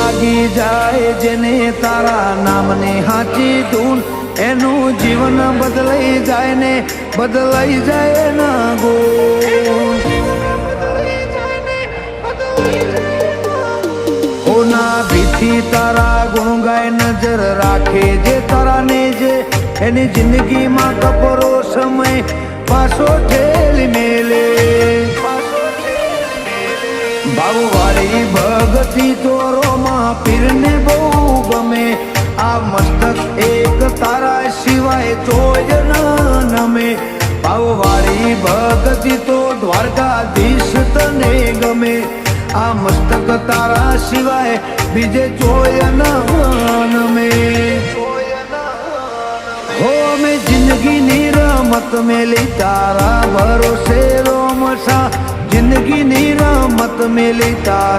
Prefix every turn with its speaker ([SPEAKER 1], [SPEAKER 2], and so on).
[SPEAKER 1] લાગી જાય જેને તારા નામની હાચી ધૂન એનું જીવન બદલાઈ જાય ને બદલાઈ જાય ના ગુણ હોના ભીથી તારા ગુણ ગાય નજર રાખે જે તારા ને જે એની જિંદગીમાં કપરો સમય પાછો ઠેલી મેલે ભાવવાળી ભગતી તોરોમાં પીરને બહુ ગમે આ મસ્તક એક તારા સિવાય તોય ન નમે ભાવવાળી ભગતી તો દ્વારકાધીશ તને ગમે આ મસ્તક તારા સિવાય બીજે જોય ન નમે હો મેં જિંદગીની રમત મેલી તારા ભરોસે રોમસા જિંદગીની રમત મેલી તારા